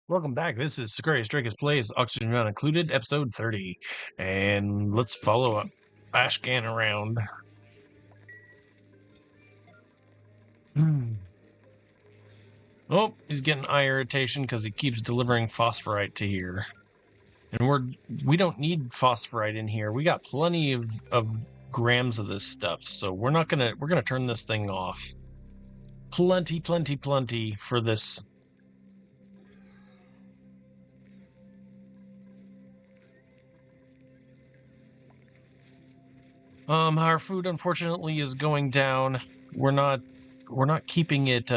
Welcome back. This is Prehistoric Plays Oxygen Not Included, episode 30. And let's follow up Ashcan around. Oh, he's getting eye irritation because he keeps delivering phosphorite to here. And we don't need phosphorite in here. We got plenty of grams of this stuff, so we're gonna turn this thing off. Plenty for this. Our food unfortunately is going down. We're not keeping it,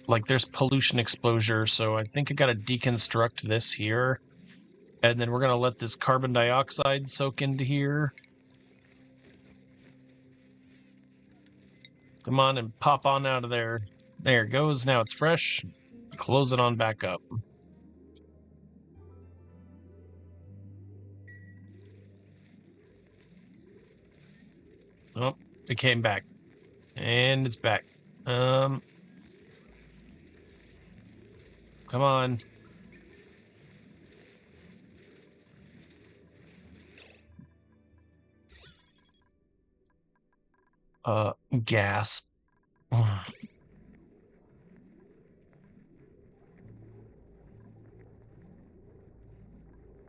like there's pollution exposure, so I think I gotta deconstruct this here. And then we're gonna let this carbon dioxide soak into here. Come on and pop on out of there. There it goes, now it's fresh. Close it on back up. Oh, it came back. And it's back. Come on. Gas.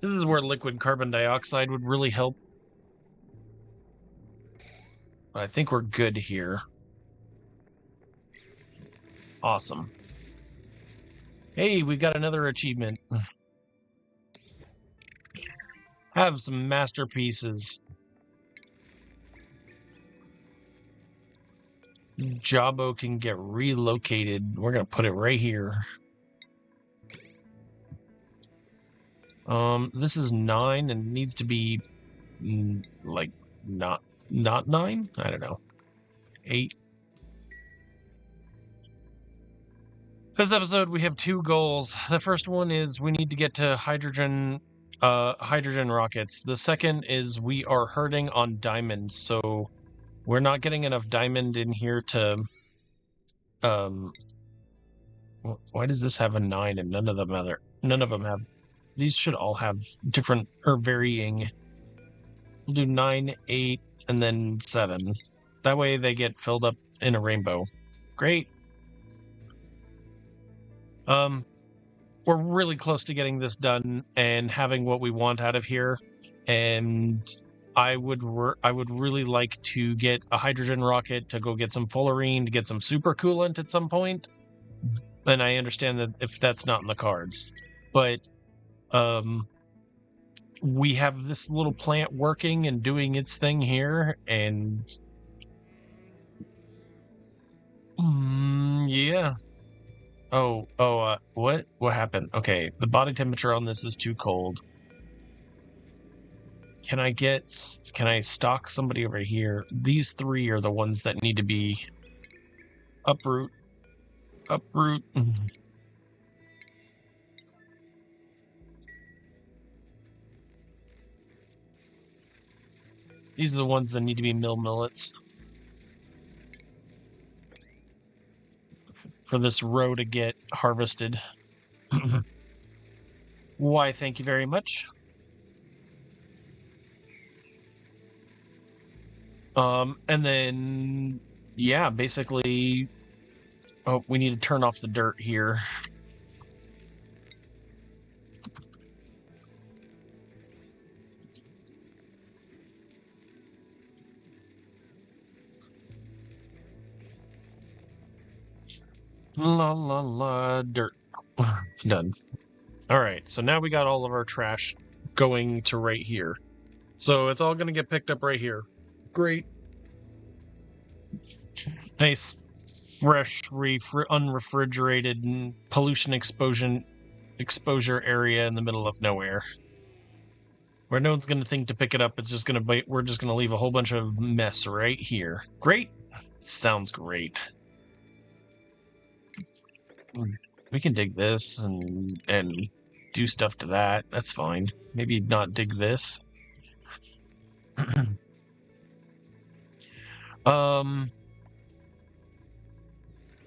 This is where liquid carbon dioxide would really help. I think we're good here. Awesome. Hey, we got another achievement. Have some masterpieces. Jobbo can get relocated. We're gonna put it right here. This is 9 and needs to be like not 9. I don't know. 8. This episode we have 2 goals. The first one is we need to get to hydrogen rockets. The second is we are hurting on diamonds, so we're not getting enough diamond in here to why does this have a 9 and none of them have? These should all have different or varying. We'll do 9, 8, and then 7. That way they get filled up in a rainbow. Great. We're really close to getting this done and having what we want out of here. And I would really like to get a hydrogen rocket to go get some fullerene to get some super coolant at some point. And I understand that if that's not in the cards, but we have this little plant working and doing its thing here, and yeah. What happened? Okay, the body temperature on this is too cold. Can I stock somebody over here? These 3 are the ones that need to be uproot. These are the ones that need to be millets for this row to get harvested. Why, thank you very much. And then, yeah, basically, we need to turn off the dirt here. Dirt. Done. Alright, so now we got all of our trash going to right here. So it's all going to get picked up right here. Great. Nice, fresh, unrefrigerated, and pollution exposure area in the middle of nowhere. Where no one's going to think to pick it up, we're just going to leave a whole bunch of mess right here. Great. Sounds great. We can dig this and do stuff to that. That's fine. Maybe not dig this.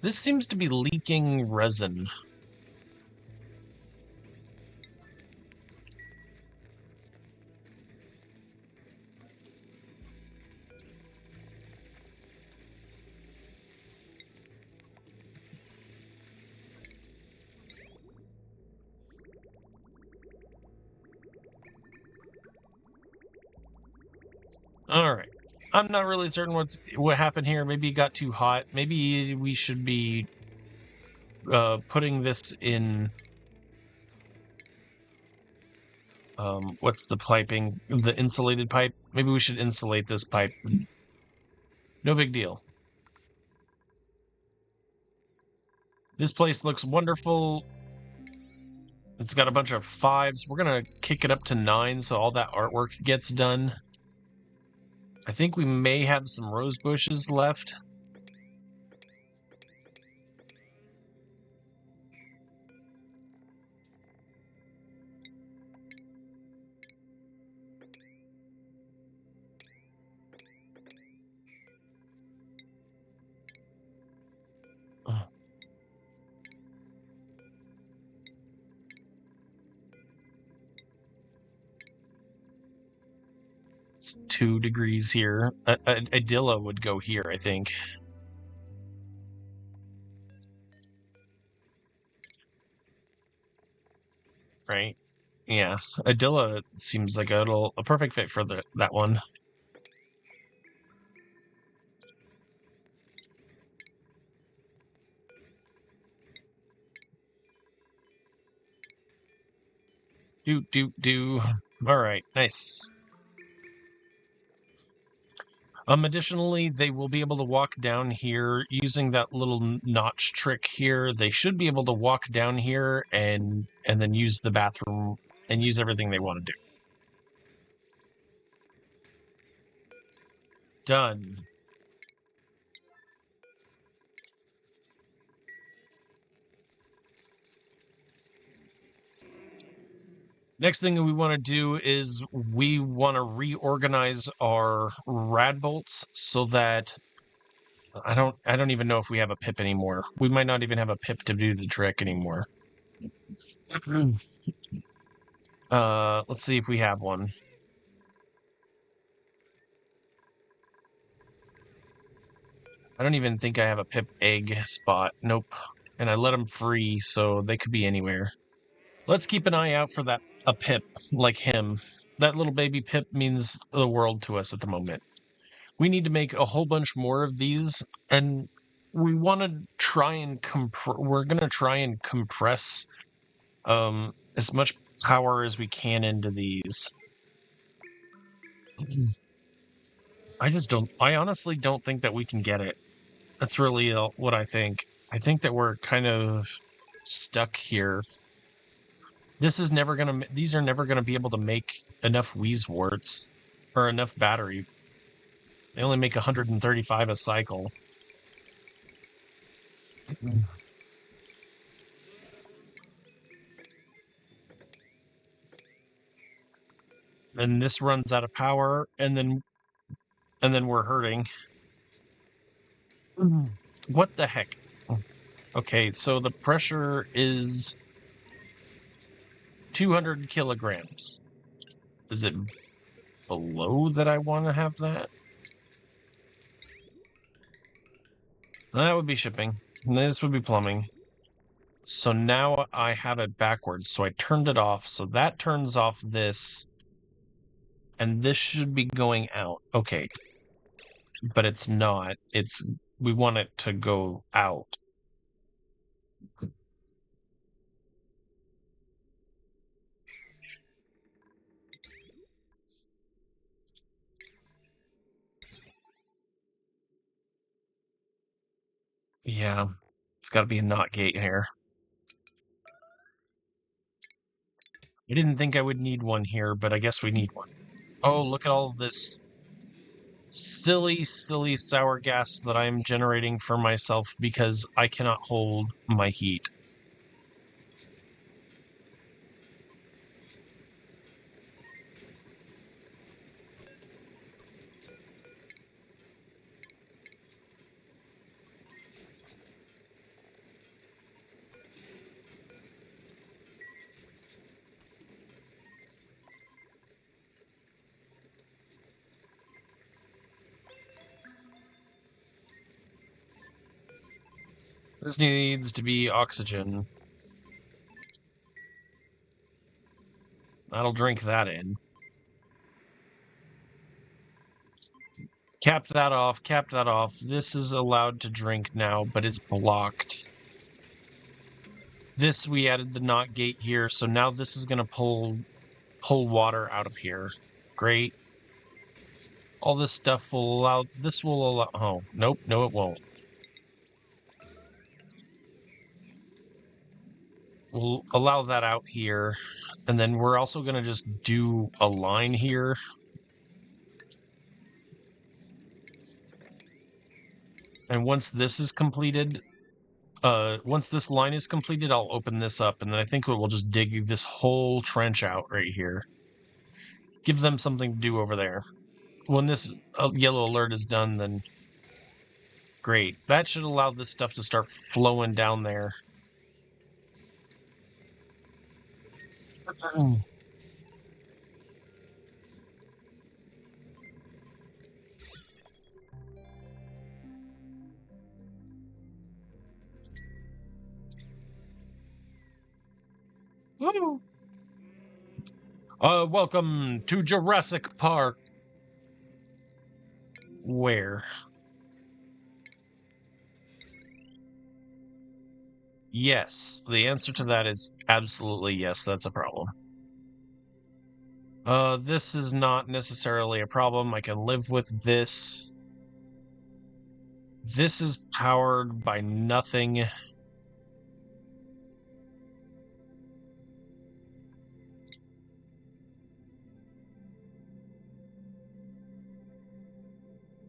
This seems to be leaking resin. All right. I'm not really certain what happened here. Maybe it got too hot. Maybe we should be putting this in. What's the piping? The insulated pipe. Maybe we should insulate this pipe. No big deal. This place looks wonderful. It's got a bunch of 5s. We're gonna kick it up to 9 so all that artwork gets done. I think we may have some rose bushes left. It's 2 degrees here. A Dilla would go here, I think. Right? Yeah, Adilla seems like a perfect fit for that one. Do. All right, nice. Additionally, they will be able to walk down here using that little notch trick here. They should be able to walk down here and then use the bathroom and use everything they want to do. Done. Next thing we want to do is we want to reorganize our radbolts so that I don't even know if we have a pip anymore. We might not even have a pip to do the trick anymore. Let's see if we have one. I don't even think I have a pip egg spot. Nope. And I let them free, so they could be anywhere. Let's keep an eye out for a pip like him. That little baby pip means the world to us at the moment. We need to make a whole bunch more of these, and we want to try and we're going to try and compress as much power as we can into these. I honestly don't think that we can get it. That's really what I think. I think that we're kind of stuck here. These are never gonna be able to make enough wheezeworts or enough battery. They only make 135 a cycle. And this runs out of power, and then we're hurting. What the heck? Okay, so the pressure is 200 kilograms. Is it below that I want to have that? That would be shipping. This would be plumbing. So now I have it backwards. So I turned it off. So that turns off this. And this should be going out. Okay. But it's not. We want it to go out. Yeah. It's got to be a NOT gate here. I didn't think I would need one here, but I guess we need one. Oh, look at all of this silly sour gas that I'm generating for myself because I cannot hold my heat. This needs to be oxygen. That'll drink that in. Cap that off, cap that off. This is allowed to drink now, but it's blocked. This, we added the knot gate here, so now this is going to pull water out of here. Great. All this stuff will allow... This will allow... Oh, nope, no it won't. We'll allow that out here. And then we're also going to just do a line here. And once this is completed... once this line is completed, I'll open this up, and then I think we'll just dig this whole trench out right here. Give them something to do over there. When this yellow alert is done, then great. That should allow this stuff to start flowing down there. Woo! Welcome to Jurassic Park. Where? Yes. The answer to that is absolutely yes, that's a problem. This is not necessarily a problem. I can live with this. This is powered by nothing.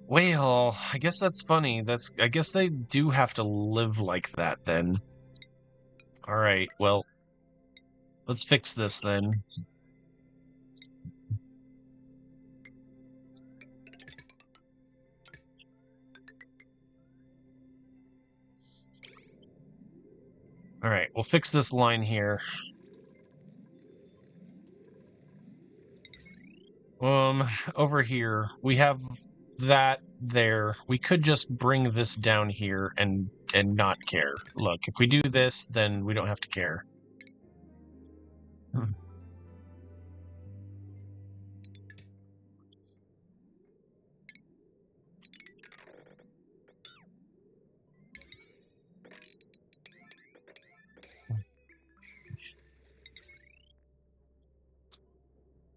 Well, I guess that's funny. I guess they do have to live like that then. Alright, well, let's fix this then. Alright, we'll fix this line here. Over here, we have that there. We could just bring this down here and not care. Look, if we do this, then we don't have to care.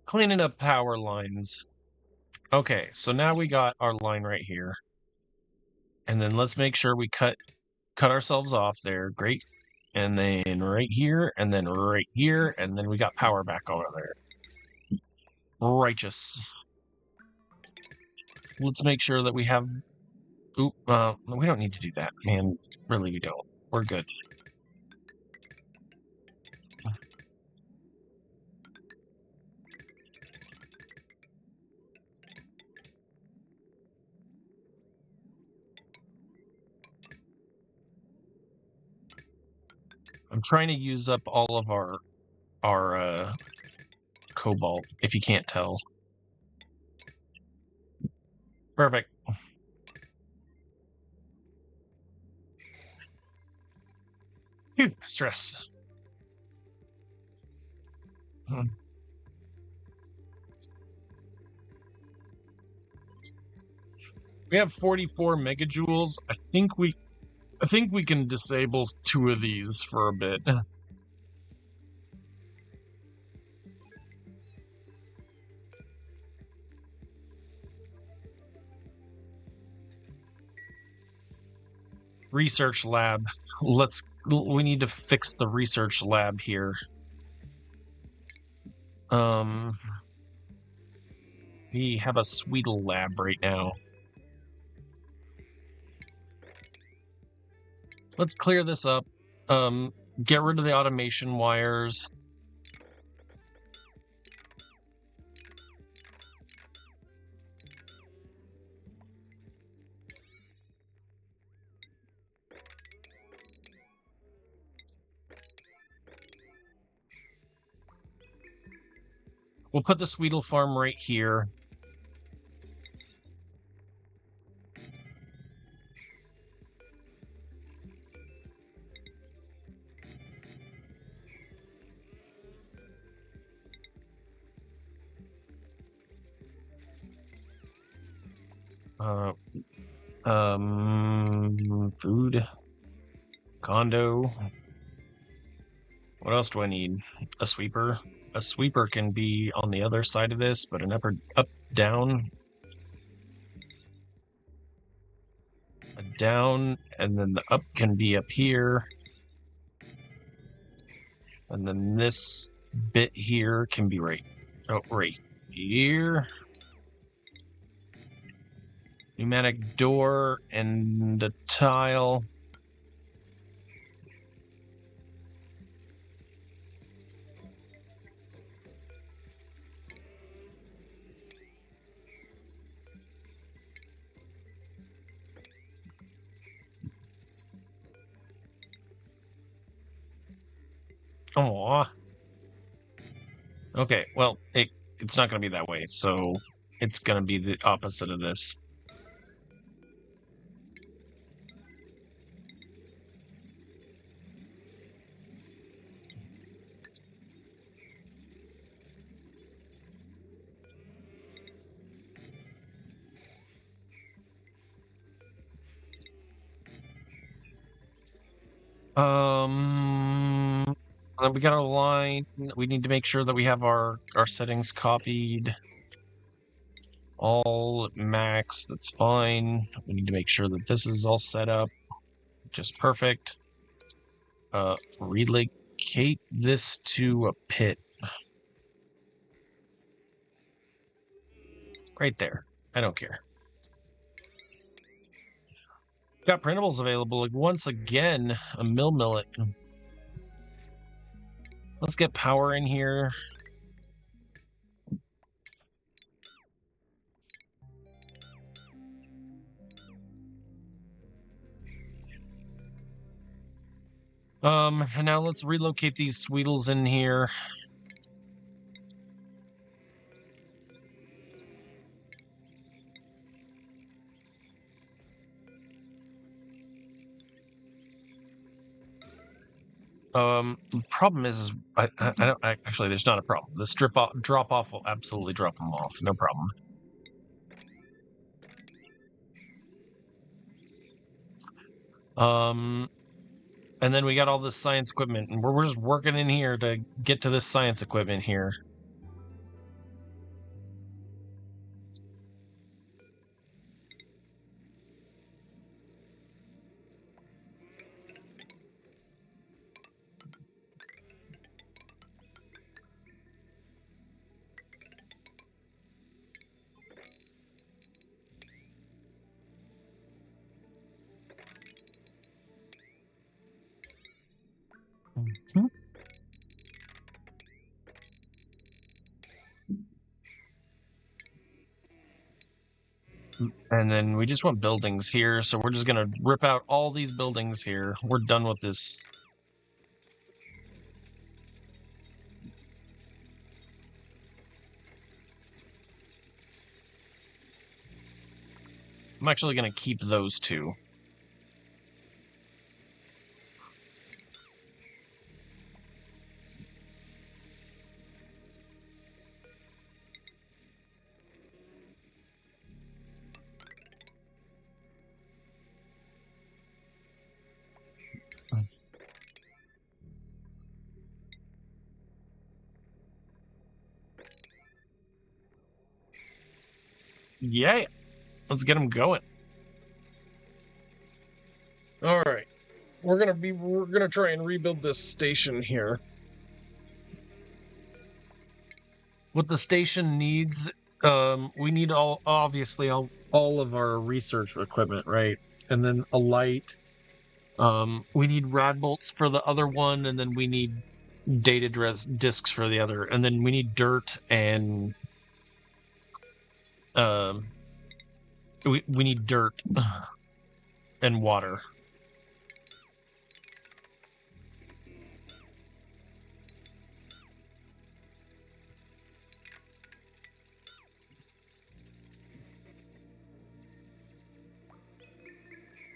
Cleaning up power lines. Okay, so now we got our line right here. And then let's make sure we cut ourselves off there. Great. And then right here, and then right here, and then we got power back over there. Righteous. Let's make sure that we have... Oop, we don't need to do that, man. Really, we don't. We're good. I'm trying to use up all of our cobalt, if you can't tell. Perfect. Phew, stress. We have 44 megajoules. I think we can disable 2 of these for a bit. Research lab. We need to fix the research lab here. We have a Sweetle lab right now. Let's clear this up. Get rid of the automation wires. We'll put the Sweetle farm right here. Food, condo. What else do I need? A sweeper. A sweeper can be on the other side of this, but an up, down, a down, and then the up can be up here. And then this bit here can be right here. Pneumatic door and a tile. Aww. Okay, well, it's not going to be that way, so it's going to be the opposite of this. Then we got our line. We need to make sure that we have our settings copied. All max, that's fine. We need to make sure that this is all set up. Just perfect. Relocate this to a pit. Right there. I don't care. Got printables available. Like, once again, a mill millet. Let's get power in here. And now let's relocate these sweetles in here. The problem is I don't actually. There's not a problem. This drop off will absolutely drop them off. No problem. And then we got all this science equipment, and we're just working in here to get to this science equipment here. Mm-hmm. And then we just want buildings here, so we're just gonna rip out all these buildings here. We're done with this. I'm actually gonna keep those two. Yeah, let's get them going. All right, we're gonna try and rebuild this station here. What the station needs, we need obviously all of our research equipment, right? And then a light. We need radbolts for the other one, and then we need data disks for the other, and then we need dirt and we need dirt and water.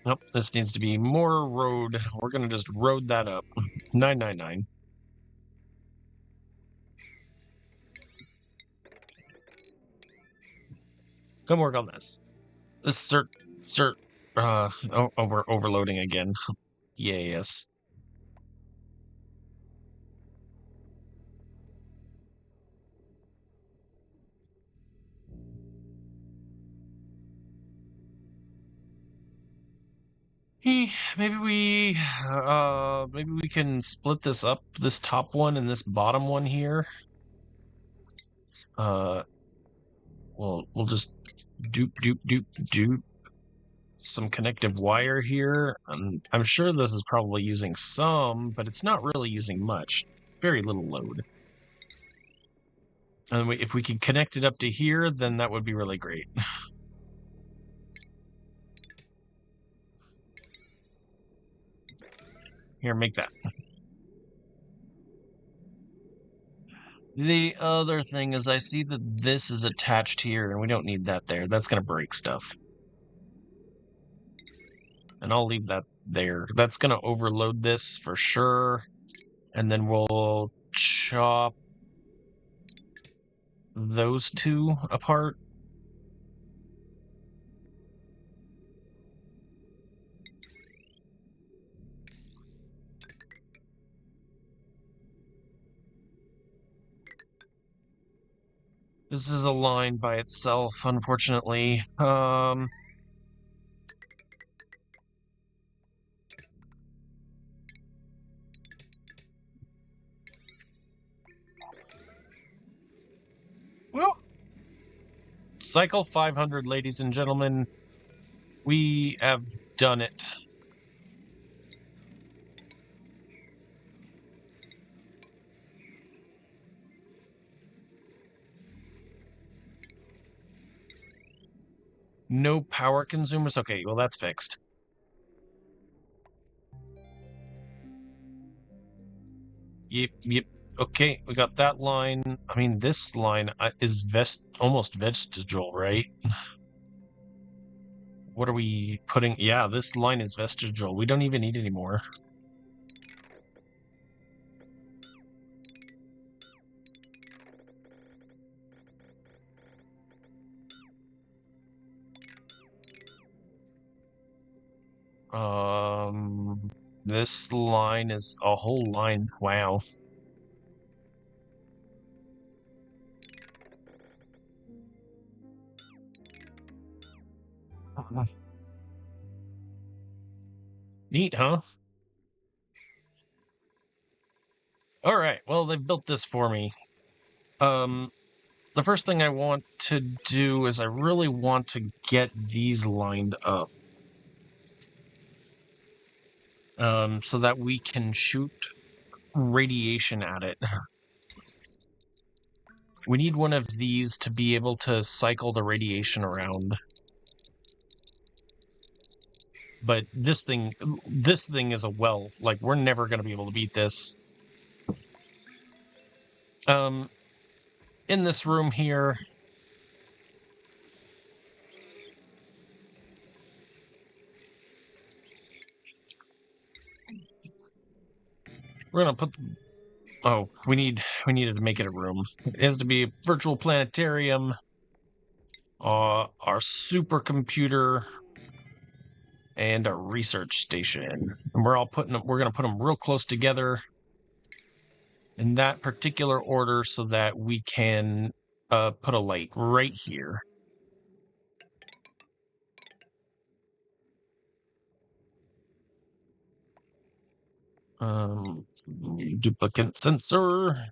Nope, this needs to be more road. We're gonna just road that up. 999. Come work on this. This we're overloading again. Yes. Maybe we can split this up, this top one and this bottom one here. We'll just doop some connective wire here. I'm sure this is probably using some, but it's not really using much. Very little load. And if we could connect it up to here, then that would be really great. Here, make that. The other thing is I see that this is attached here, and we don't need that there. That's going to break stuff. And I'll leave that there. That's going to overload this for sure. And then we'll chop those two apart. This is a line by itself, unfortunately. Well, cycle 500, ladies and gentlemen. We have done it. No power consumers? Okay, well, that's fixed. Yep. Okay, we got that line. I mean, this line is almost vestigial, right? What are we putting? Yeah, this line is vestigial. We don't even need any more. This line is a whole line. Wow. Neat, huh? All right. Well, they've built this for me. The first thing I want to do is I really want to get these lined up. So that we can shoot radiation at it. We need one of these to be able to cycle the radiation around. But this thing is a well. Like, we're never going to be able to beat this. In this room here, we're going to put... Oh, we needed to make it a room. It has to be a virtual planetarium, our supercomputer, and a research station. And we're going to put them real close together in that particular order so that we can put a light right here. Duplicate sensor.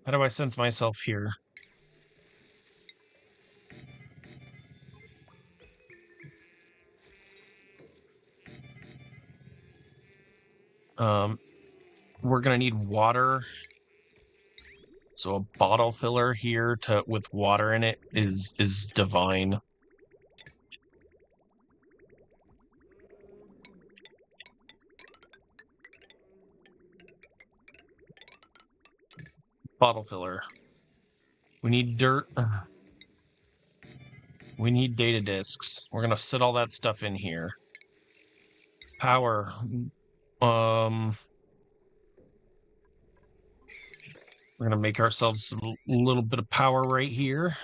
How do I sense myself here? We're gonna need water. So a bottle filler here with water in it is divine. Bottle filler. We need dirt. We need data disks. We're gonna set all that stuff in here. Power. We're gonna make ourselves a little bit of power right here.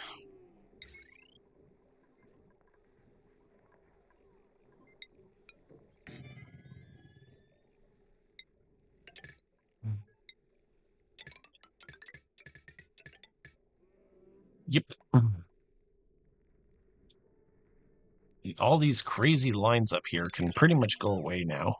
Yep. All these crazy lines up here can pretty much go away now.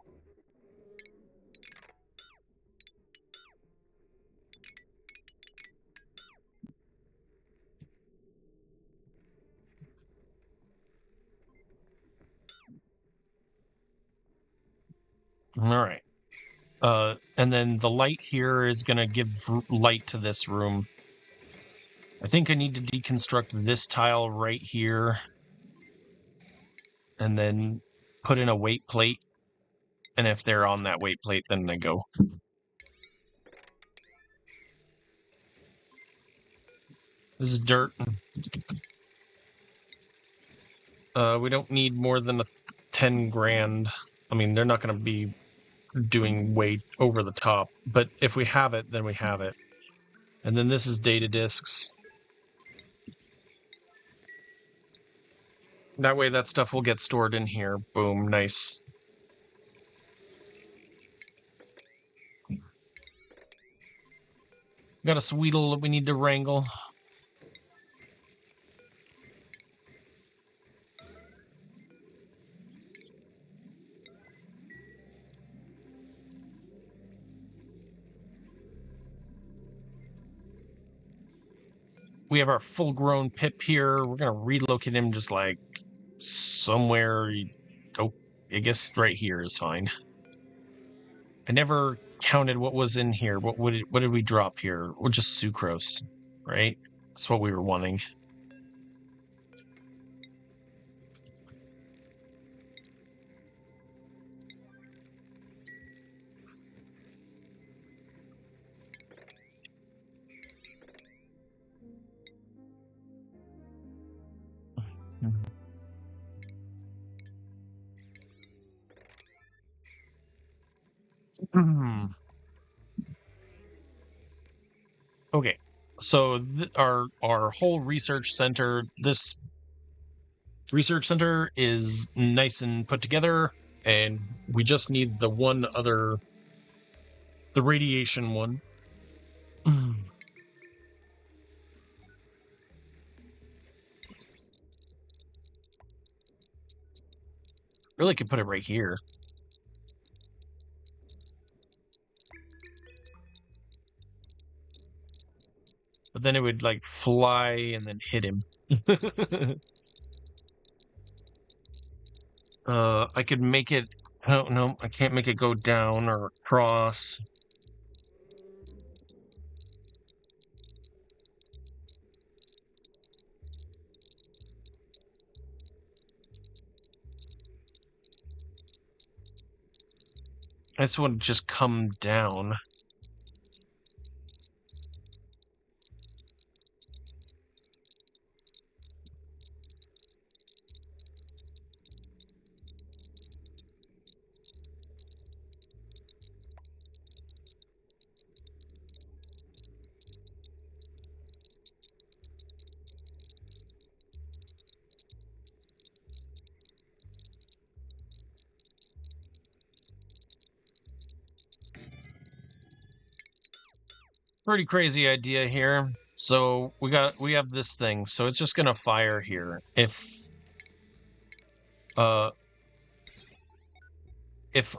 All right. And then the light here is going to give light to this room. I think I need to deconstruct this tile right here and then put in a weight plate. And if they're on that weight plate, then they go. This is dirt. We don't need more than 10 grand. I mean, they're not going to be doing way over the top, but if we have it, then we have it. And then this is data disks. That way that stuff will get stored in here. Boom, nice. Got a Sweetle that we need to wrangle. We have our full-grown Pip here. We're going to relocate him just like somewhere. Oh, I guess right here is fine. I never counted what was in here. What did we drop here? Or just sucrose, right? That's what we were wanting. Okay, so our whole research center, this research center is nice and put together, and we just need the one other, the radiation one. Really could put it right here. But then it would like fly and then hit him. I could make it, oh no, I can't make it go down or across. This would just come down. Pretty crazy idea here. So we have this thing. So it's just gonna fire here. If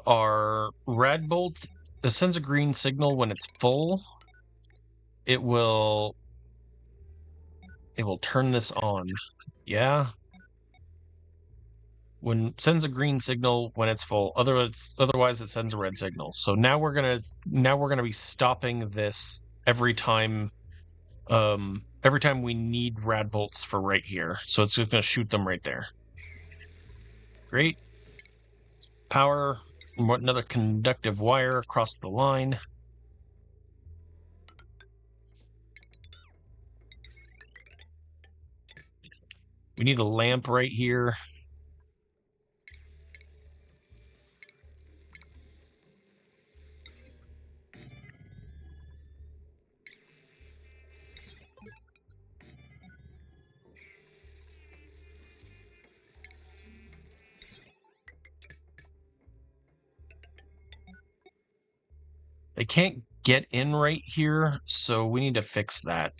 our radbolt sends a green signal when it's full, it will turn this on. Yeah. When sends a green signal when it's full. Otherwise it sends a red signal. So now we're gonna be stopping this every time every time we need radbolts for right here. So it's just going to shoot them right there. Great. Power, another conductive wire across the line. We need a lamp right here. They can't get in right here, so we need to fix that.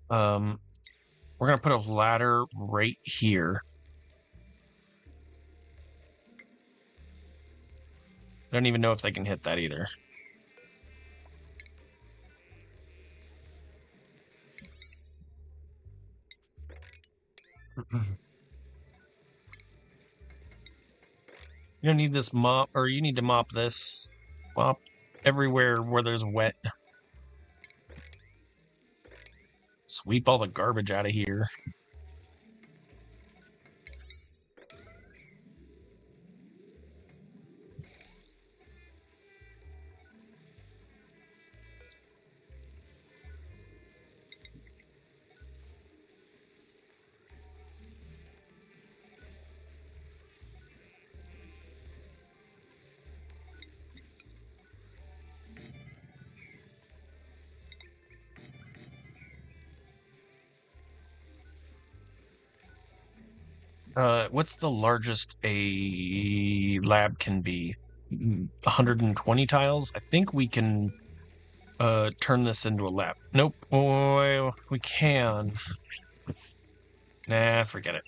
We're going to put a ladder right here. I don't even know if they can hit that either. You don't need this mop, or you need to mop this. Mop everywhere where there's wet. Sweep all the garbage out of here. What's the largest a lab can be? 120 tiles? I think we can turn this into a lab. Nope. Oh, we can. Nah, forget it.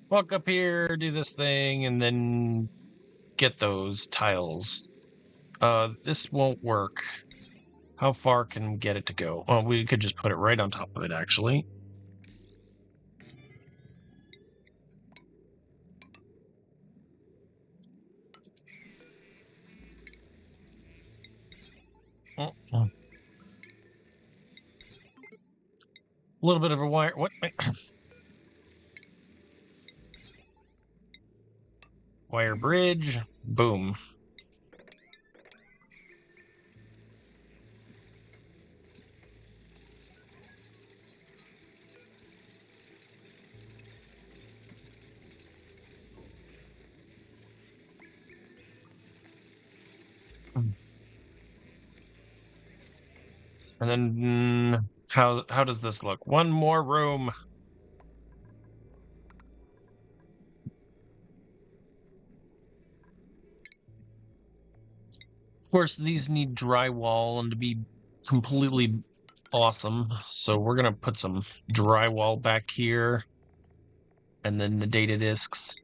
Walk up here, do this thing, and then get those tiles. This won't work. How far can we get it to go? Oh, we could just put it right on top of it, actually. A little bit of a wire. What? Wire bridge. Boom. And then how does this look? One more room. Of course, these need drywall and to be completely awesome. So we're gonna put some drywall back here, and then the data discs.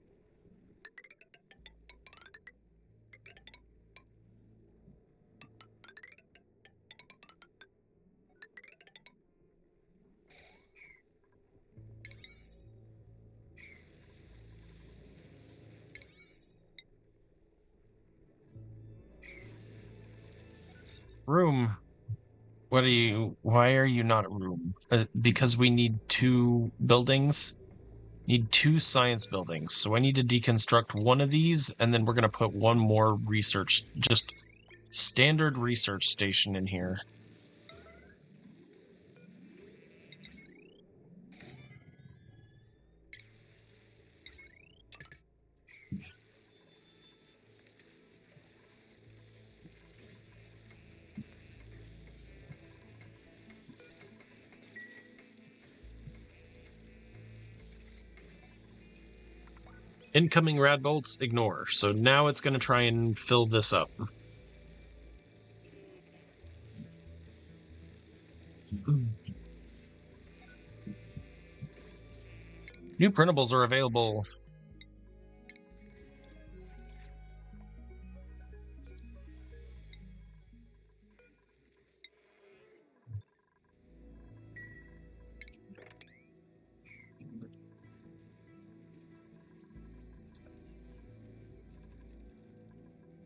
Room. Why are you not a room? Because we need two buildings. Need two science buildings. So I need to deconstruct one of these, and then we're going to put one more research, just standard research station in here. Incoming radbolts, ignore. So now it's going to try and fill this up. New printables are available.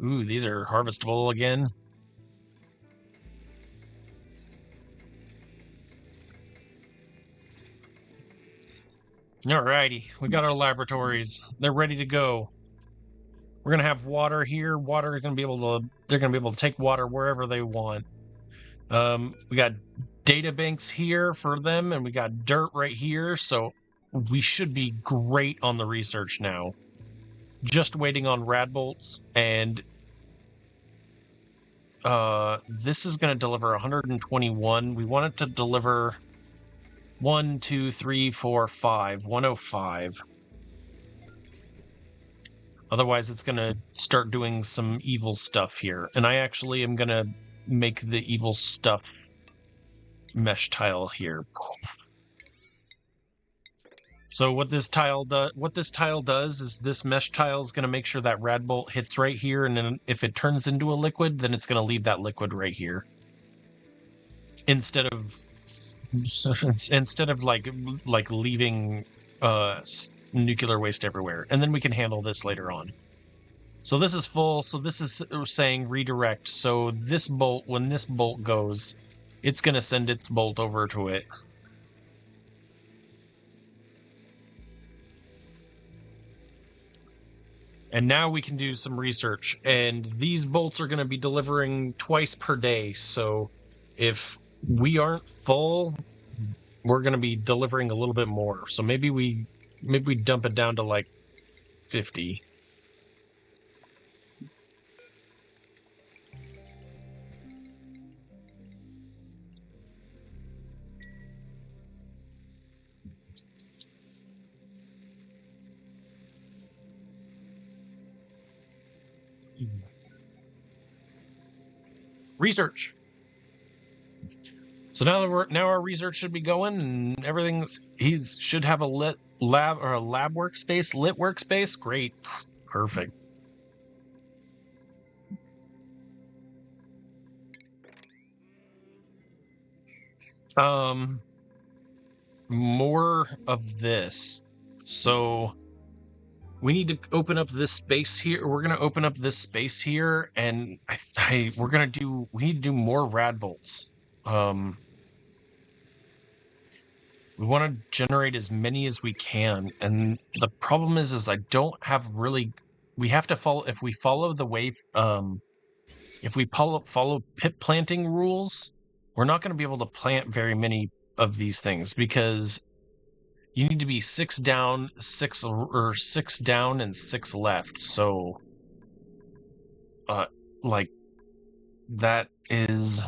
Ooh, these are harvestable again. Alrighty, we got our laboratories. They're ready to go. We're gonna have water here. Water is gonna be able to. They're gonna be able to take water wherever they want. We got data banks here for them, and we got dirt right here. So we should be great on the research now. Just waiting on radbolts, and this is gonna deliver 121. We want it to deliver 1, 2, 3, 4, 5, 105. Otherwise, it's going to start doing some evil stuff here. And I actually am going to make the evil stuff mesh tile here. So what this tile does is this mesh tile is going to make sure that radbolt hits right here, and then if it turns into a liquid, then it's going to leave that liquid right here. Instead of like leaving nuclear waste everywhere. And then we can handle this later on. So this is full. So this is saying redirect. So this bolt, when this bolt goes, it's going to send its bolt over to it. And now we can do some research. And these bolts are going to be delivering twice per day. So if we aren't full, we're going to be delivering a little bit more. So maybe we dump it down to like 50. Research. So now our research should be going, and everything's he should have a lit lab or a lab workspace, lit workspace. Great, perfect. More of this. So we need to open up this space here. We're gonna open up this space here, and we need to do more radbolts. We want to generate as many as we can, and the problem is I don't have really. We have to follow if we follow the way. If we follow pit planting rules, we're not going to be able to plant very many of these things because you need to be 6 down, 6 down, and 6 left. So, like that is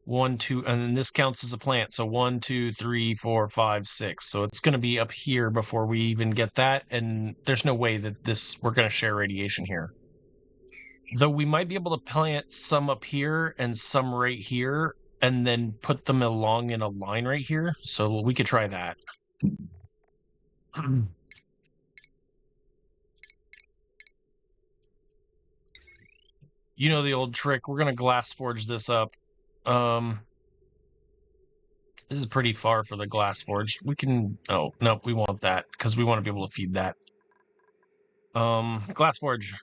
1, 2, and then this counts as a plant. So 1, 2, 3, 4, 5, 6. So it's going to be up here before we even get that. And there's no way that we're going to share radiation here. Though we might be able to plant some up here and some right here, and then put them along in a line right here. So we could try that. You know the old trick. We're going to glass forge this up. This is pretty far for the glass forge. We can... Oh, no, we want that because we want to be able to feed that. Glass forge.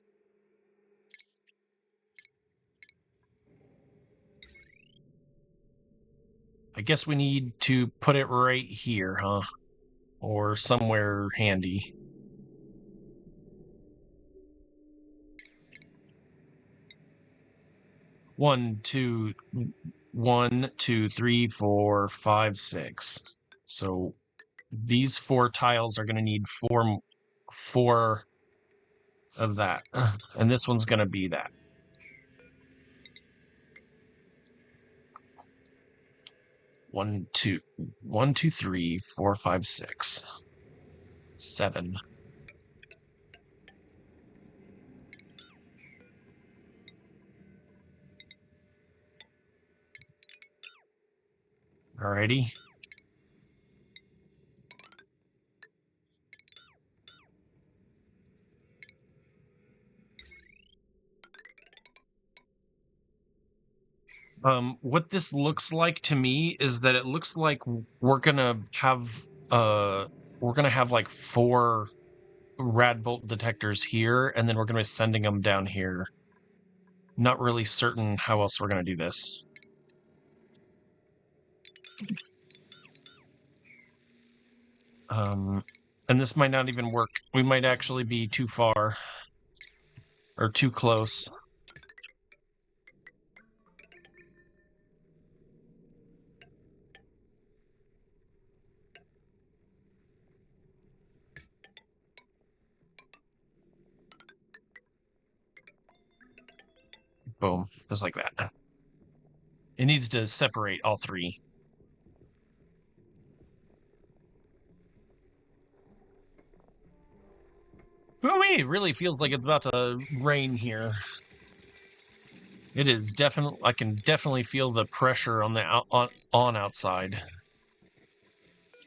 I guess we need to put it right here, huh? Or somewhere handy. One, two, 3, 4, 5, 6. So these 4 tiles are going to need 4 of that. And this one's going to be that. 1, 2, 3, 4, 5, 6, 7. Alrighty. What this looks like to me is that it looks like we're gonna have like 4 radbolt detectors here, and then we're gonna be sending them down here. Not really certain how else we're gonna do this. And this might not even work. We might actually be too far or too close. Boom, just like that. It needs to separate all 3. Ooh-wee, really feels like it's about to rain here. It is definitely. I can definitely feel the pressure on the on outside.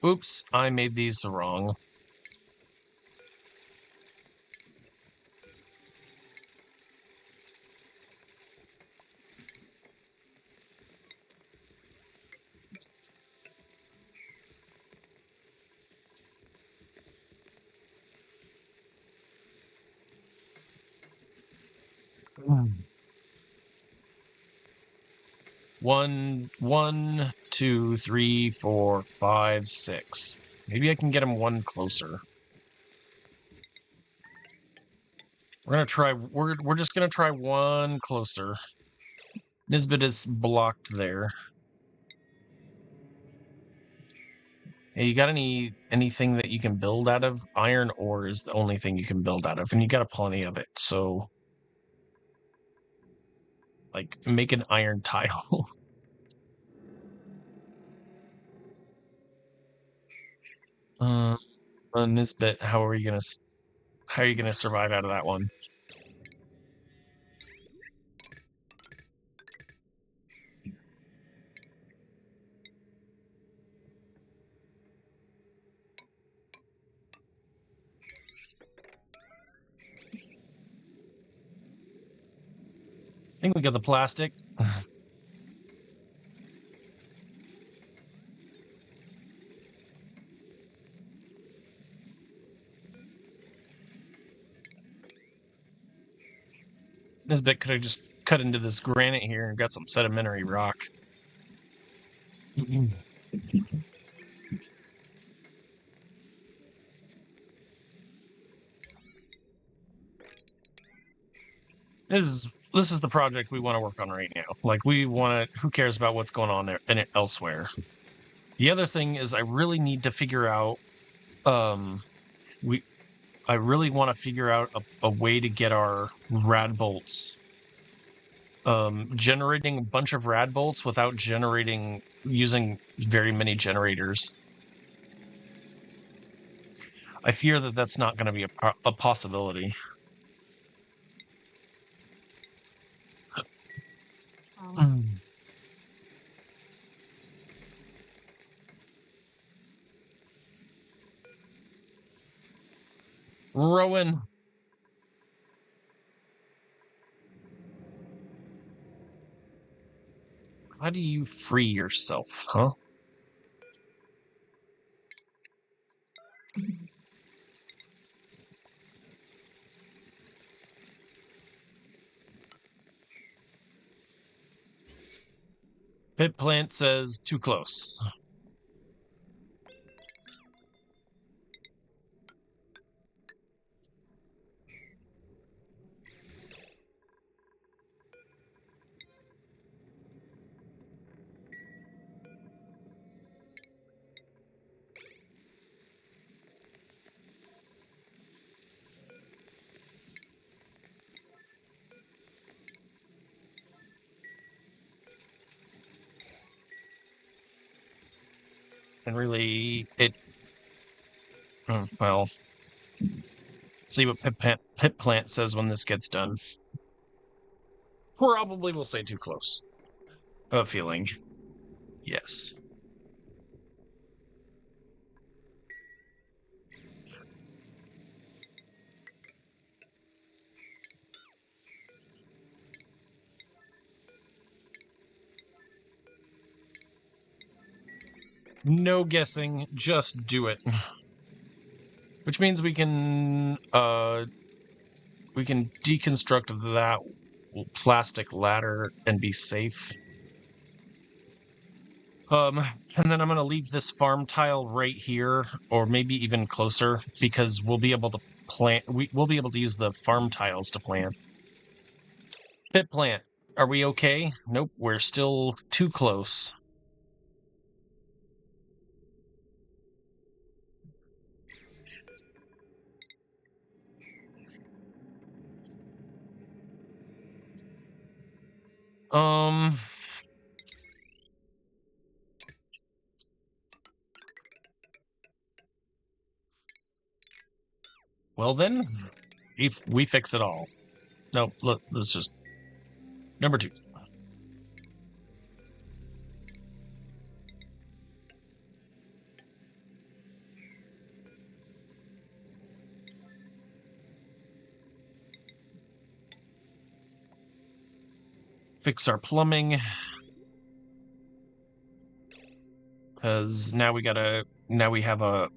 Oops, I made these wrong. One, 2, 3, 4, 5, 6. Maybe I can get him one closer. We're gonna try. We're just gonna try one closer. Nisbet is blocked there. Hey, you got anything that you can build out of? Iron ore is the only thing you can build out of, and you got plenty of it. So, like, make an iron tile. Nisbet, how are you gonna survive out of that one? I think we got the plastic. Nisbet could have just cut into this granite here and got some sedimentary rock. This is the project we want to work on right now. Like, we want to. Who cares about what's going on there in it elsewhere? The other thing is, I really need to figure out. I really want to figure out a way to get our radbolts. Generating a bunch of radbolts without using very many generators. I fear that that's not going to be a possibility. Rowan. How do you free yourself, huh? Pit plant says too close. And really, well, see what pit plant says when this gets done. Probably will say too close. A feeling. Yes. No guessing, just do it. Which means we can deconstruct that plastic ladder and be safe. And then I'm gonna leave this farm tile right here, or maybe even closer, because we'll be able to plant. We'll be able to use the farm tiles to plant. Pit plant. Are we okay? Nope, we're still too close. Well then, if we fix it all. No, look, let's just number 2. Fix our plumbing, because now we have a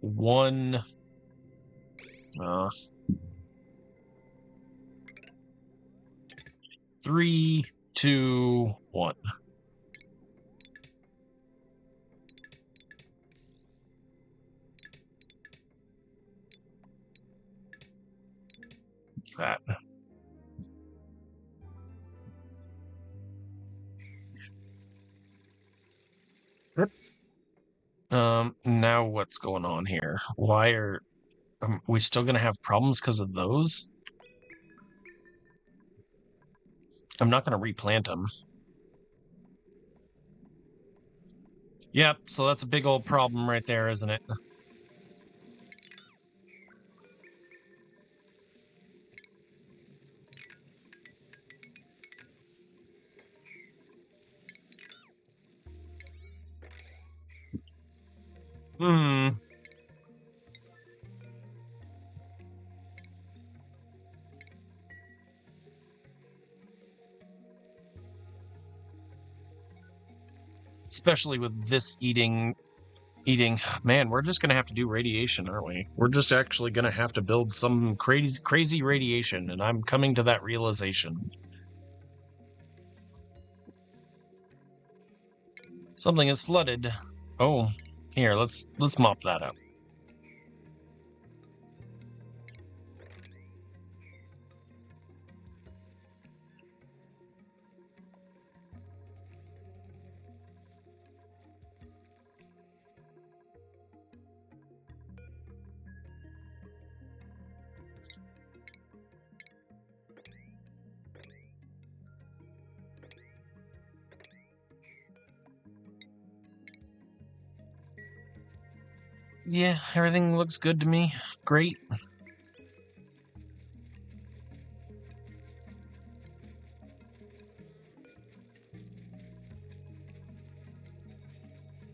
1 3 2 1. What's that? Now what's going on here? Why are we still gonna have problems because of those? I'm not gonna replant them. Yep, so that's a big old problem right there, isn't it? Hmm. Especially with this eating. Man, we're just gonna have to do radiation, aren't we? We're just actually gonna have to build some crazy radiation, and I'm coming to that realization. Something is flooded. Oh, here, let's mop that up. Yeah, everything looks good to me. Great.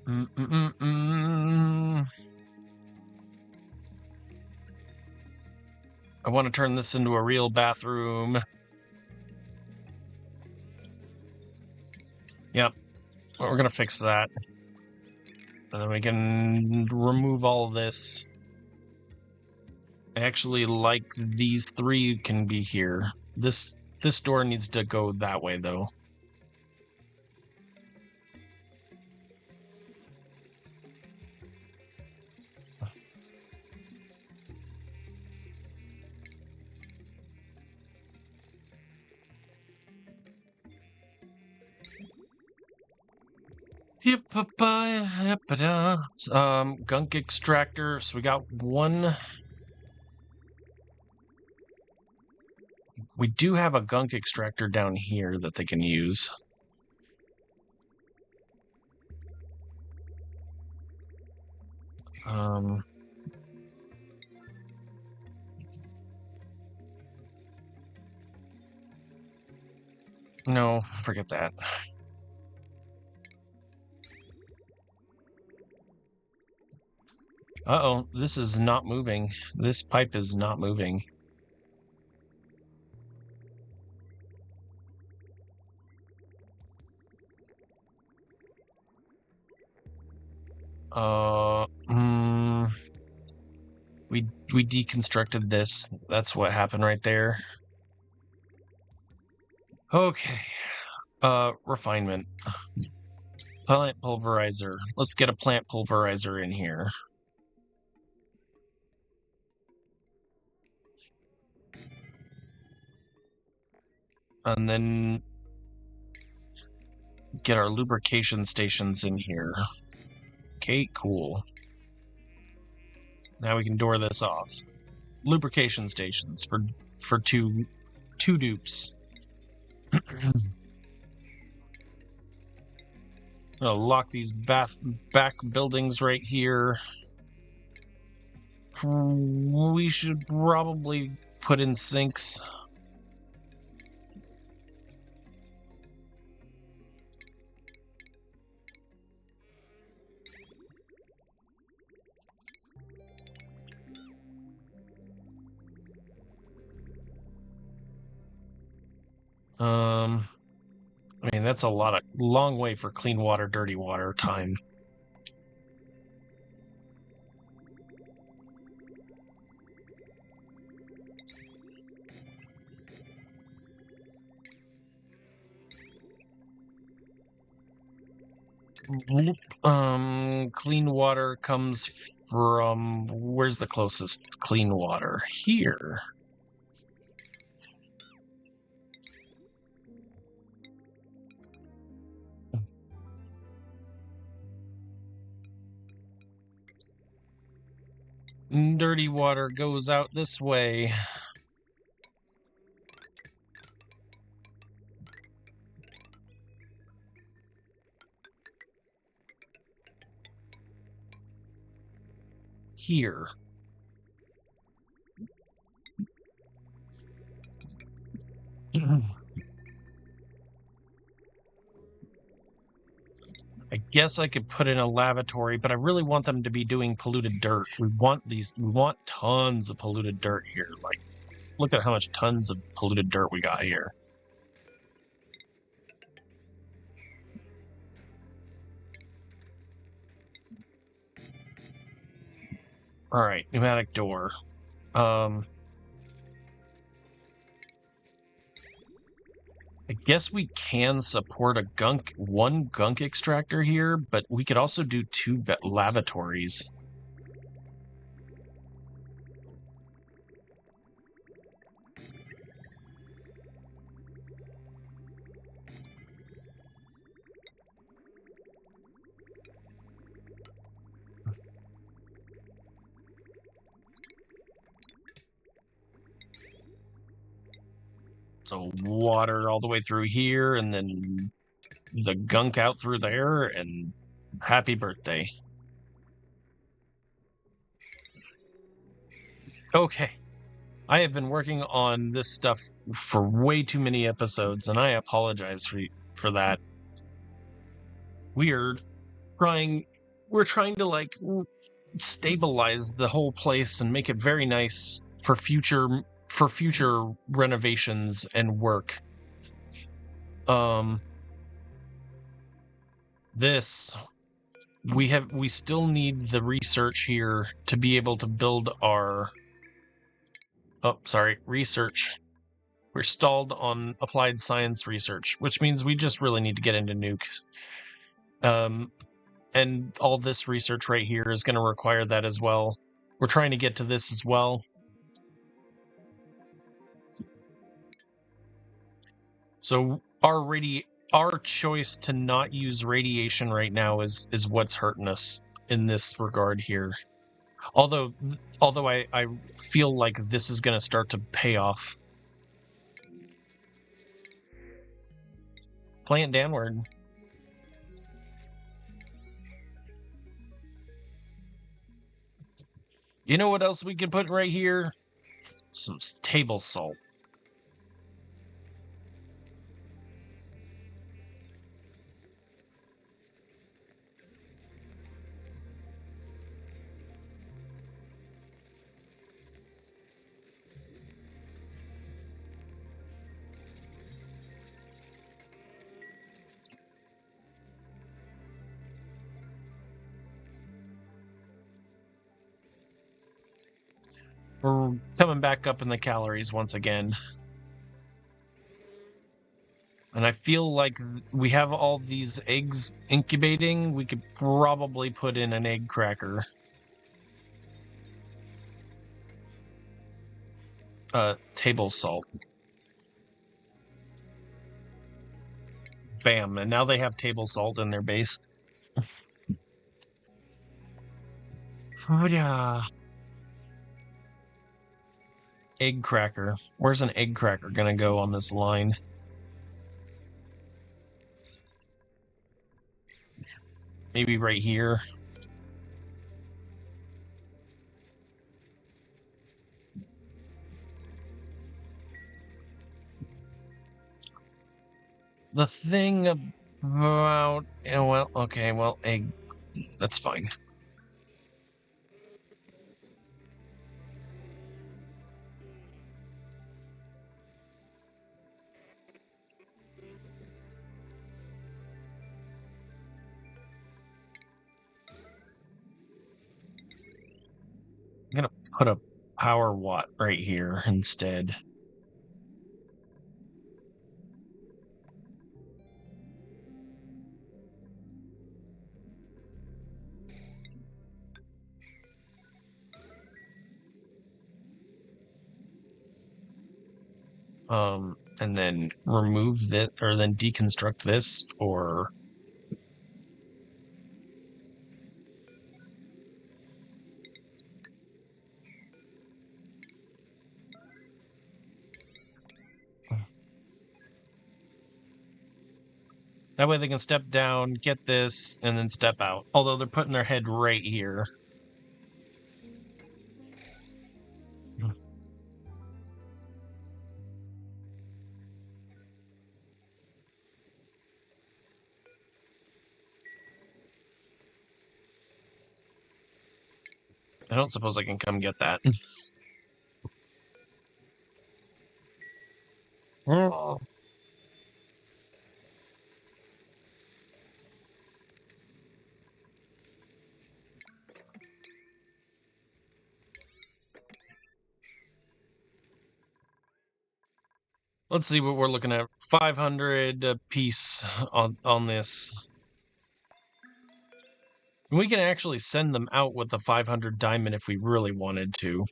I want to turn this into a real bathroom. Yep, we're gonna fix that. And then we can remove all this. I actually like these 3 can be here. This door needs to go that way, though. Gunk extractor. So we got 1. We do have a gunk extractor down here that they can use. No, forget that. Uh-oh, this is not moving. This pipe is not moving. We deconstructed this. That's what happened right there. Okay. Refinement. Plant pulverizer. Let's get a plant pulverizer in here. And then get our lubrication stations in here. Okay, cool. Now we can door this off. Lubrication stations for two dupes. I'm gonna lock these back buildings right here. We should probably put in sinks. I mean, that's a long way for clean water, dirty water time. Clean water comes from, where's the closest clean water? Here. Dirty water goes out this way. Here. I guess I could put in a lavatory, but I really want them to be doing polluted dirt. We want tons of polluted dirt here. Like, look at how much tons of polluted dirt we got here. All right, pneumatic door. I guess we can support one gunk extractor here, but we could also do two lavatories. So water all the way through here, and then the gunk out through there, and happy birthday. Okay. I have been working on this stuff for way too many episodes, and I apologize for that. We're trying to like stabilize the whole place and make it very nice for future renovations and work. This we still need the research here to be able to build our research. We're stalled on applied science research, which means we just really need to get into nukes. And all this research right here is going to require that as well. We're trying to get to this as well. So our choice to not use radiation right now is what's hurting us in this regard here. Although I feel like this is going to start to pay off. Plant downward. You know what else we can put right here? Some table salt. We're coming back up in the calories once again. And I feel like we have all these eggs incubating. We could probably put in an egg cracker. Table salt. Bam, and now they have table salt in their base. Oh yeah. Egg cracker. Where's an egg cracker gonna go on this line? Maybe right here. The thing about... well, okay, well, egg... That's fine. I'm gonna put a power watt right here instead. And then remove this, or then deconstruct this, or... That way they can step down, get this, and then step out. Although they're putting their head right here. I don't suppose I can come get that. Oh. Let's see what we're looking at. 500 a piece on this. We can actually send them out with the 500 diamond if we really wanted to.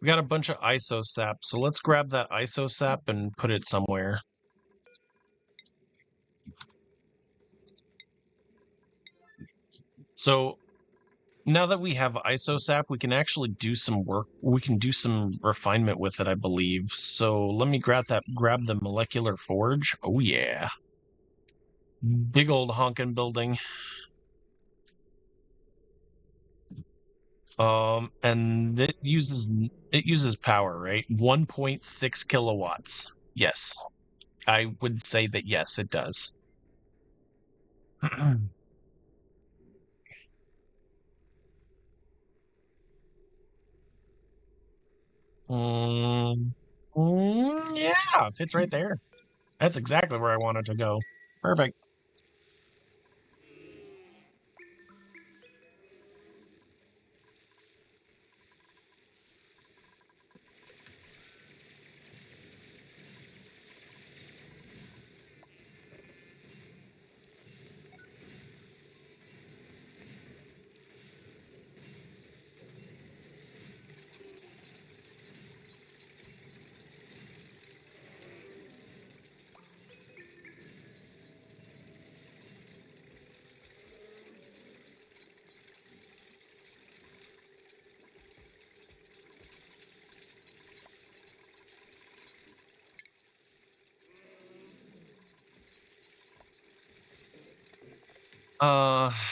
We got a bunch of ISO sap, so let's grab that ISO sap and put it somewhere. So now that we have ISO sap, we can actually do some work. We can do some refinement with it, I believe. So let me grab the molecular forge. Oh yeah. Big old honkin' building. And it uses power, right? 1.6 kilowatts. Yes. I would say that yes, it does. Yeah, fits right there. That's exactly where I wanted to go. Perfect.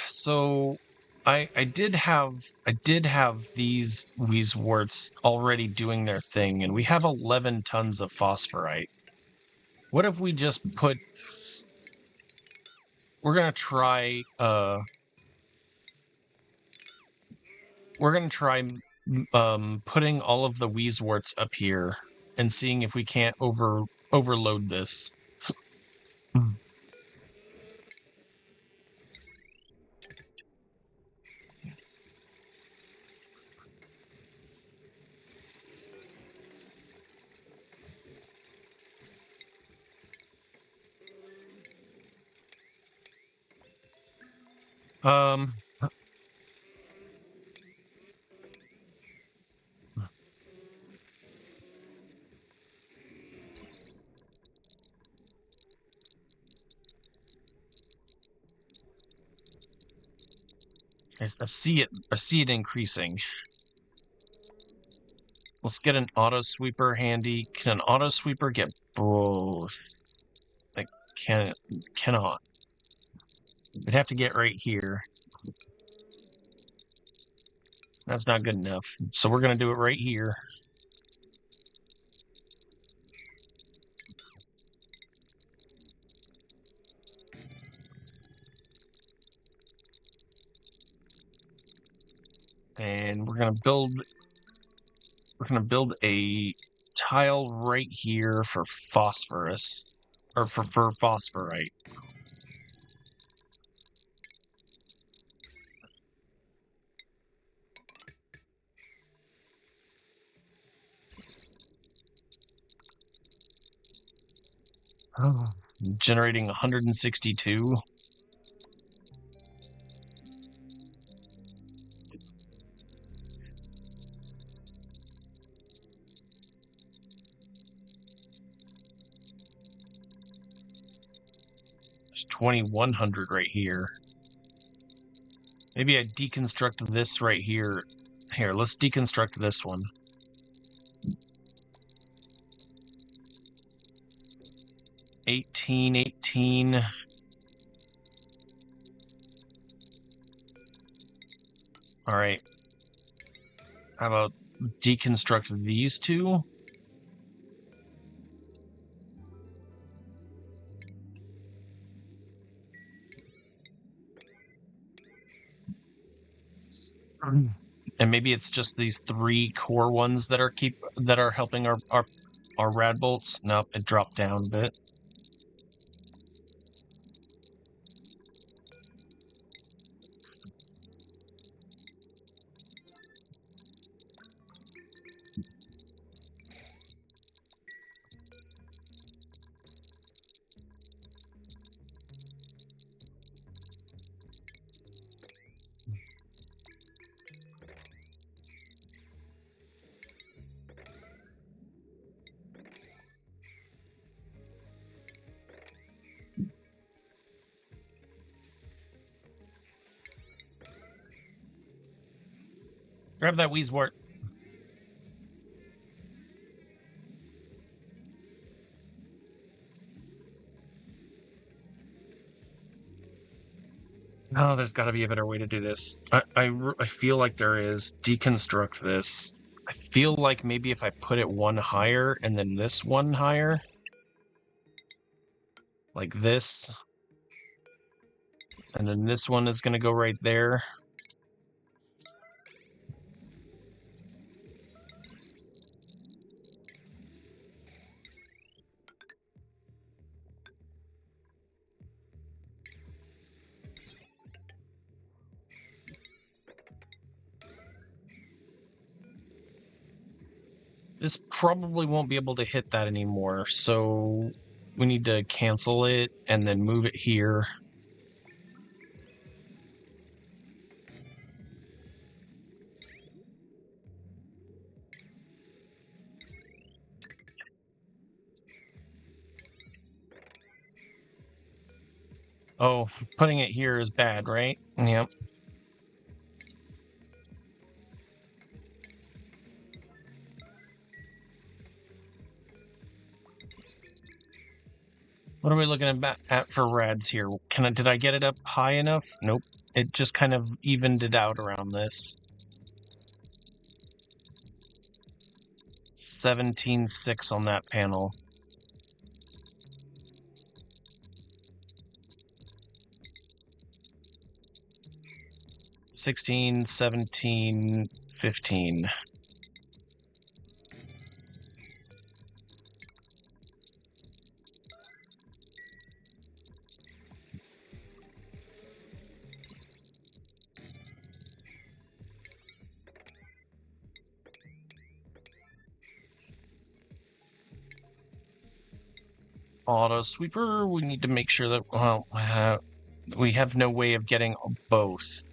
So I did have these wheezeworts already doing their thing, and we have 11 tons of phosphorite. What if we just put... We're gonna try putting all of the wheezeworts up here and seeing if we can't overload this. Um, I see it increasing. Let's get an auto sweeper handy. Can an auto sweeper get both? Like, cannot. We'd have to get right here. That's not good enough. So we're gonna do it right here. And we're gonna build a tile right here for phosphorus. Or for phosphorite. Oh, generating 162. There's 2100 right here. Maybe I deconstruct this right here. Here, let's deconstruct this one. $18. All right. How about deconstruct these two? And maybe it's just these 3 core ones that are helping our radbolts. Nope, it dropped down a bit. Grab that wheezewort. Oh, there's got to be a better way to do this. I feel like there is. Deconstruct this. I feel like maybe if I put it one higher and then this one higher, like this, and then this one is going to go right there. This probably won't be able to hit that anymore, so we need to cancel it and then move it here. Oh, putting it here is bad, right? Yep. What are we looking at for rads here? Did I get it up high enough? Nope. It just kind of evened it out around this. 17.6 on that panel. $16, 17, 15. Auto sweeper. We need to make sure that we have no way of getting both.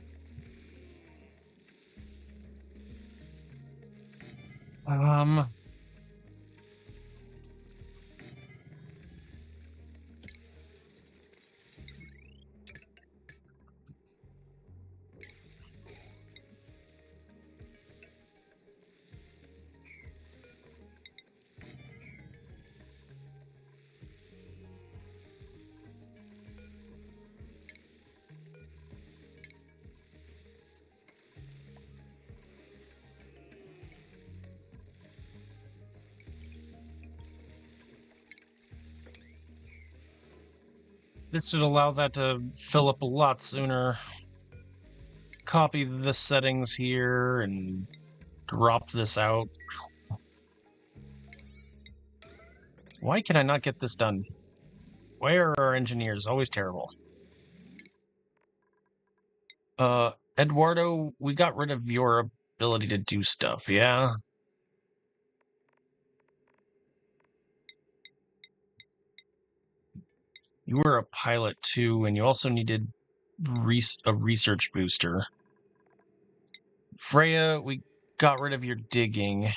This should allow that to fill up a lot sooner. Copy the settings here and drop this out. Why can I not get this done? Why are our engineers always terrible? Eduardo, we got rid of your ability to do stuff, yeah? You were a pilot too, and you also needed a research booster. Freya, we got rid of your digging.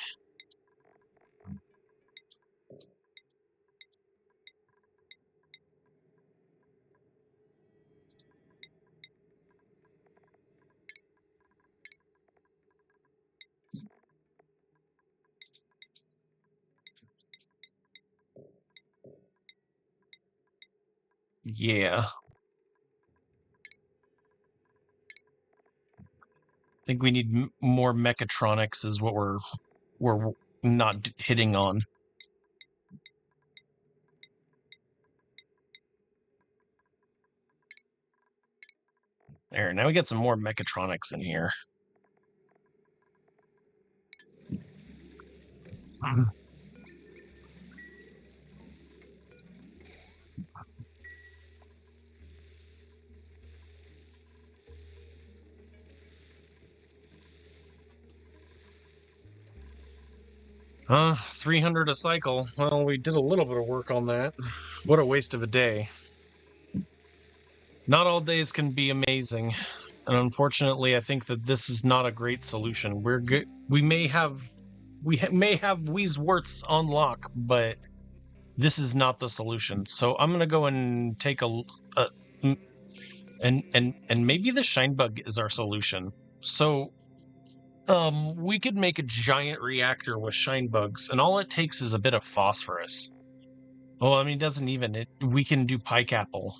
Yeah. I think we need more mechatronics is what we're not hitting on. There, now we get some more mechatronics in here. 300 a cycle. Well, we did a little bit of work on that. What a waste of a day. Not all days can be amazing. And unfortunately, I think that this is not a great solution. We're good. We may have wheezeworts on lock, but this is not the solution. So I'm gonna go and take and maybe the shine bug is our solution. So we could make a giant reactor with shine bugs, and all it takes is a bit of phosphorus. Oh, I mean, it doesn't even. We can do pike apple.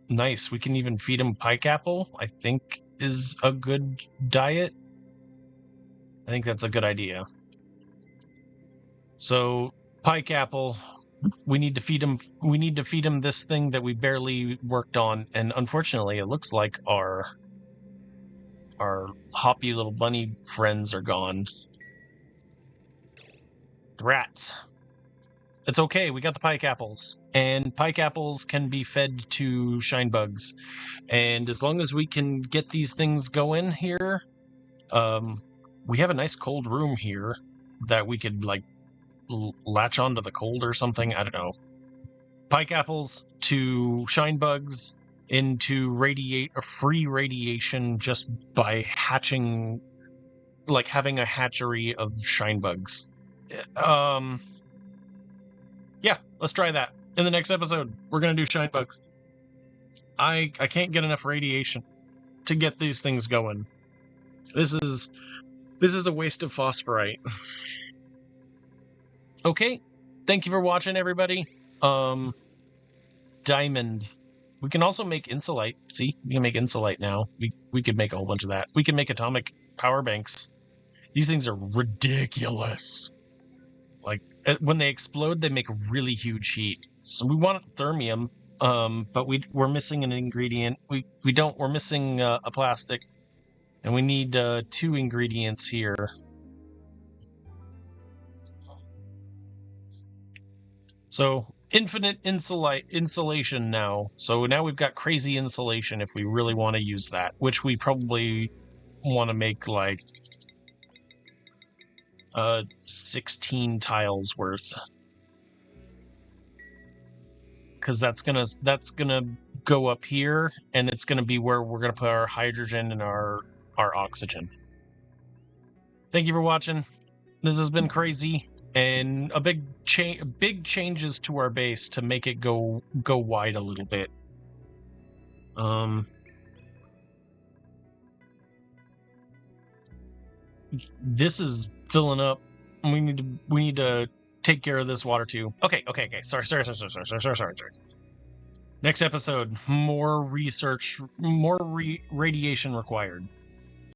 Nice. We can even feed them pike apple, I think is a good diet. I think that's a good idea. So, pike apple, we need to feed them. We need to feed them this thing that we barely worked on, and unfortunately, it looks like our hoppy little bunny friends are gone. Rats. It's okay. We got the pike apples, and pike apples can be fed to shine bugs. And as long as we can get these things going here, we have a nice cold room here that we could like latch onto the cold or something. I don't know. Pike apples to shine bugs into free radiation just by hatching, like having a hatchery of shine bugs. Yeah, let's try that. In the next episode, we're gonna do shine bugs. I can't get enough radiation to get these things going. This is a waste of phosphorite. Okay, thank you for watching, everybody. Diamond. We can also make insulite. See, we can make insulite now. We could make a whole bunch of that. We can make atomic power banks. These things are ridiculous. Like when they explode, they make really huge heat. So we want thermium, but we're missing an ingredient. We're missing a plastic, and we need 2 ingredients here. So infinite insulation now. So now we've got crazy insulation if we really want to use that, which we probably want to make like 16 tiles worth. Because that's gonna go up here, and it's going to be where we're going to put our hydrogen and our oxygen. Thank you for watching. This has been crazy, and a big changes to our base to make it go wide a little bit. This is filling up. We need to take care of this water too. Okay. Sorry. Next episode, more research, more radiation required.